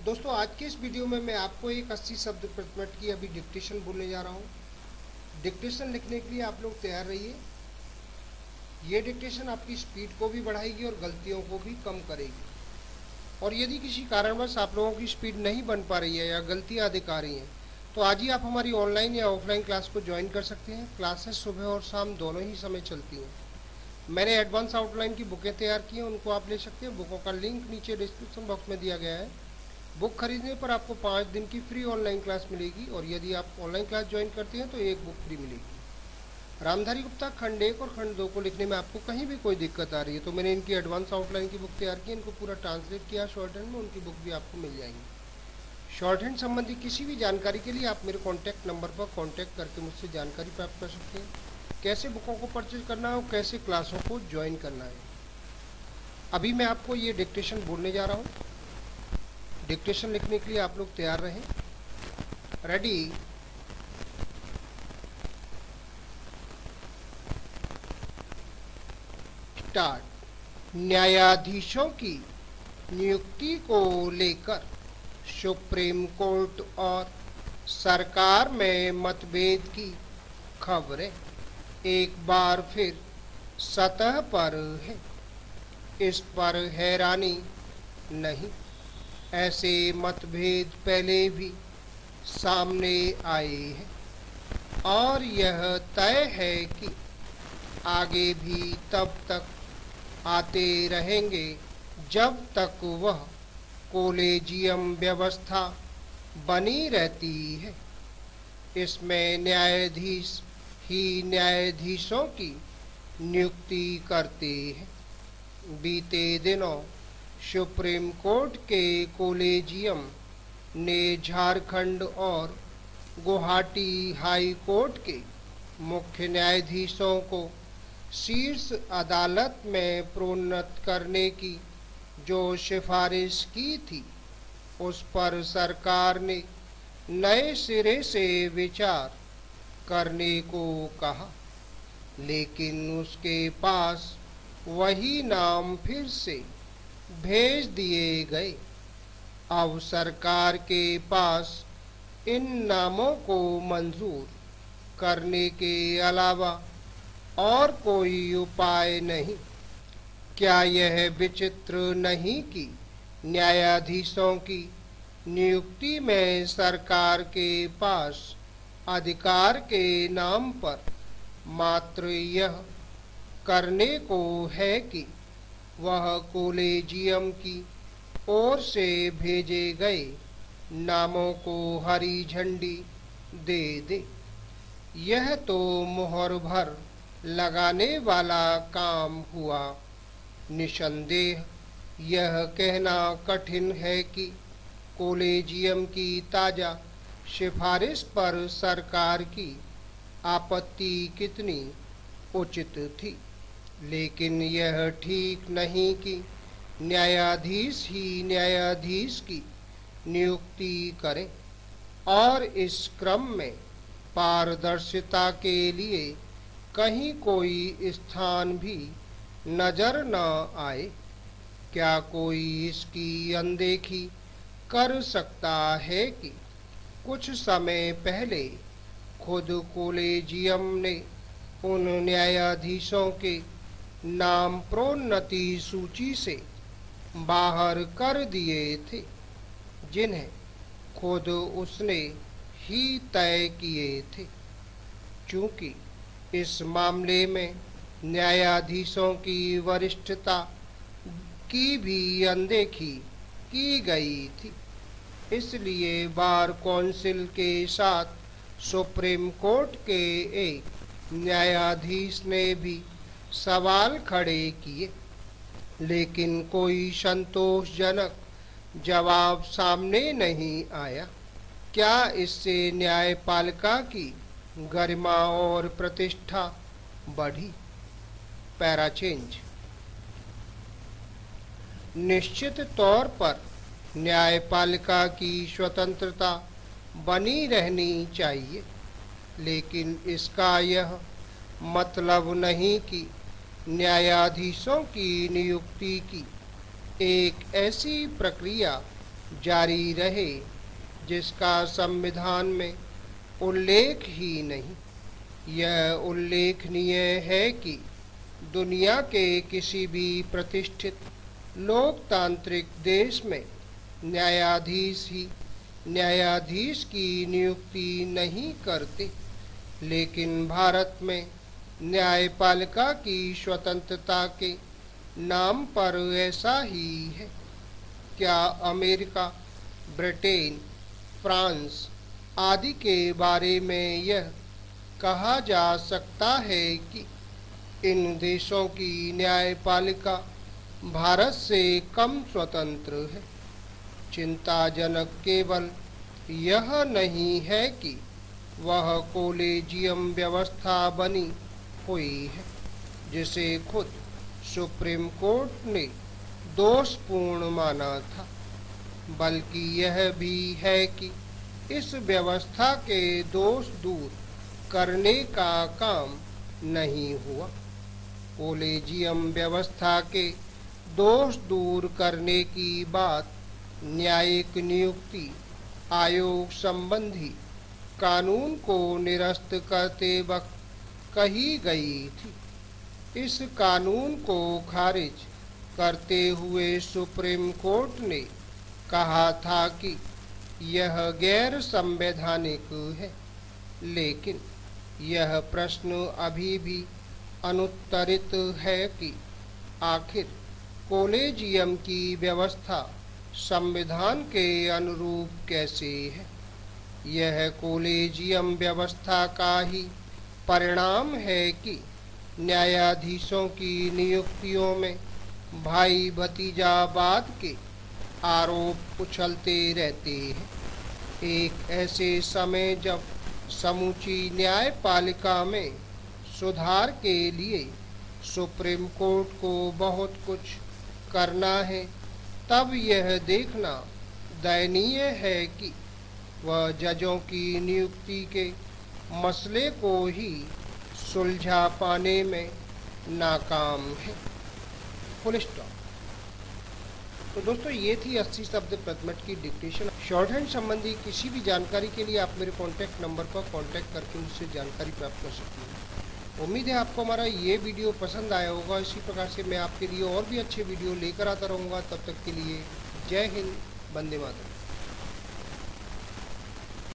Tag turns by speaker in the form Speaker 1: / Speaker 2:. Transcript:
Speaker 1: दोस्तों आज के इस वीडियो में मैं आपको एक 80 शब्द प्रति मिनट की अभी डिक्टेशन बोलने जा रहा हूँ। डिक्टेशन लिखने के लिए आप लोग तैयार रहिए। ये डिक्टेशन आपकी स्पीड को भी बढ़ाएगी और गलतियों को भी कम करेगी। और यदि किसी कारणवश आप लोगों की स्पीड नहीं बन पा रही है या गलतियाँ अधिक आ रही हैं तो आज ही आप हमारी ऑनलाइन या ऑफलाइन क्लास को ज्वाइन कर सकते हैं। क्लासेस सुबह और शाम दोनों ही समय चलती हैं। मैंने एडवांस आउटलाइन की बुकें तैयार की हैं, उनको आप ले सकते हैं। बुकों का लिंक नीचे डिस्क्रिप्शन बॉक्स में दिया गया है। बुक खरीदने पर आपको 5 दिन की फ्री ऑनलाइन क्लास मिलेगी और यदि आप ऑनलाइन क्लास ज्वाइन करते हैं तो एक बुक फ्री मिलेगी। रामधारी गुप्ता खंड 1 और खंड 2 को लिखने में आपको कहीं भी कोई दिक्कत आ रही है तो मैंने इनकी एडवांस आउटलाइन की बुक तैयार की, इनको पूरा ट्रांसलेट किया शॉर्ट हैंड में, उनकी बुक भी आपको मिल जाएंगी। शॉर्ट हैंड संबंधी किसी भी जानकारी के लिए आप मेरे कॉन्टैक्ट नंबर पर कॉन्टैक्ट करके मुझसे जानकारी प्राप्त कर सकते हैं। कैसे बुकों को परचेज करना है और कैसे क्लासों को ज्वाइन करना है। अभी मैं आपको ये डिक्टेशन बोलने जा रहा हूँ। डिक्टेशन लिखने के लिए आप लोग तैयार रहें। Ready, start. न्यायाधीशों की नियुक्ति को लेकर सुप्रीम कोर्ट और सरकार में मतभेद की खबरें एक बार फिर सतह पर है। इस पर हैरानी नहीं, ऐसे मतभेद पहले भी सामने आए हैं और यह तय है कि आगे भी तब तक आते रहेंगे जब तक वह कॉलेजियम व्यवस्था बनी रहती है। इसमें न्यायाधीश ही न्यायाधीशों की नियुक्ति करते हैं। बीते दिनों सुप्रीम कोर्ट के कॉलेजियम ने झारखंड और गुवाहाटी हाई कोर्ट के मुख्य न्यायाधीशों को शीर्ष अदालत में प्रोन्नत करने की जो सिफारिश की थी उस पर सरकार ने नए सिरे से विचार करने को कहा, लेकिन उसके पास वही नाम फिर से भेज दिए गए। अब सरकार के पास इन नामों को मंजूर करने के अलावा और कोई उपाय नहीं। क्या यह विचित्र नहीं कि न्यायाधीशों की नियुक्ति में सरकार के पास अधिकार के नाम पर मात्र यह करने को है कि वह कॉलेजियम की ओर से भेजे गए नामों को हरी झंडी दे दे। यह तो मुहर भर लगाने वाला काम हुआ। निसंदेह यह कहना कठिन है कि कॉलेजियम की ताज़ा सिफारिश पर सरकार की आपत्ति कितनी उचित थी, लेकिन यह ठीक नहीं कि न्यायाधीश ही न्यायाधीश की नियुक्ति करें और इस क्रम में पारदर्शिता के लिए कहीं कोई स्थान भी नजर न आए। क्या कोई इसकी अनदेखी कर सकता है कि कुछ समय पहले खुद कॉलेजियम ने उन न्यायाधीशों के नाम प्रोन्नति सूची से बाहर कर दिए थे जिन्हें खुद उसने ही तय किए थे। चूंकि इस मामले में न्यायाधीशों की वरिष्ठता की भी अनदेखी की गई थी, इसलिए बार कौंसिल के साथ सुप्रीम कोर्ट के एक न्यायाधीश ने भी सवाल खड़े किए, लेकिन कोई संतोषजनक जवाब सामने नहीं आया। क्या इससे न्यायपालिका की गरिमा और प्रतिष्ठा बढ़ी? Para change. निश्चित तौर पर न्यायपालिका की स्वतंत्रता बनी रहनी चाहिए, लेकिन इसका यह मतलब नहीं कि न्यायाधीशों की नियुक्ति की एक ऐसी प्रक्रिया जारी रहे, जिसका संविधान में उल्लेख ही नहीं। यह उल्लेखनीय है कि दुनिया के किसी भी प्रतिष्ठित लोकतांत्रिक देश में न्यायाधीश ही न्यायाधीश की नियुक्ति नहीं करते, लेकिन भारत में न्यायपालिका की स्वतंत्रता के नाम पर ऐसा ही है। क्या अमेरिका, ब्रिटेन, फ्रांस आदि के बारे में यह कहा जा सकता है कि इन देशों की न्यायपालिका भारत से कम स्वतंत्र है? चिंताजनक केवल यह नहीं है कि वह कॉलेजियम व्यवस्था बनी हुई है, जिसे खुद सुप्रीम कोर्ट ने दोषपूर्ण माना था, बल्कि यह भी है कि इस व्यवस्था के दोष दूर करने का काम नहीं हुआ। कॉलेजियम व्यवस्था के दोष दूर करने की बात न्यायिक नियुक्ति आयोग संबंधी कानून को निरस्त करते वक्त कही गई थी। इस कानून को खारिज करते हुए सुप्रीम कोर्ट ने कहा था कि यह गैर संवैधानिक है, लेकिन यह प्रश्न अभी भी अनुत्तरित है कि आखिर कॉलेजियम की व्यवस्था संविधान के अनुरूप कैसे है। यह कॉलेजियम व्यवस्था का ही परिणाम है कि न्यायाधीशों की नियुक्तियों में भाई भतीजावाद के आरोप उछलते रहते हैं। एक ऐसे समय जब समूची न्यायपालिका में सुधार के लिए सुप्रीम कोर्ट को बहुत कुछ करना है, तब यह देखना दयनीय है कि वह जजों की नियुक्ति के मसले को ही सुलझा पाने में नाकाम है। Full stop. तो दोस्तों, ये थी 80 शब्द प्रथमट की डिक्टेशन। शॉर्ट हैंड संबंधी किसी भी जानकारी के लिए आप मेरे कॉन्टैक्ट नंबर पर कॉन्टैक्ट करके मुझसे जानकारी प्राप्त कर सकते हैं। उम्मीद है आपको हमारा ये वीडियो पसंद आया होगा। इसी प्रकार से मैं आपके लिए और भी अच्छे वीडियो लेकर आता रहूँगा। तब तक के लिए जय हिंद, वंदे मातरम।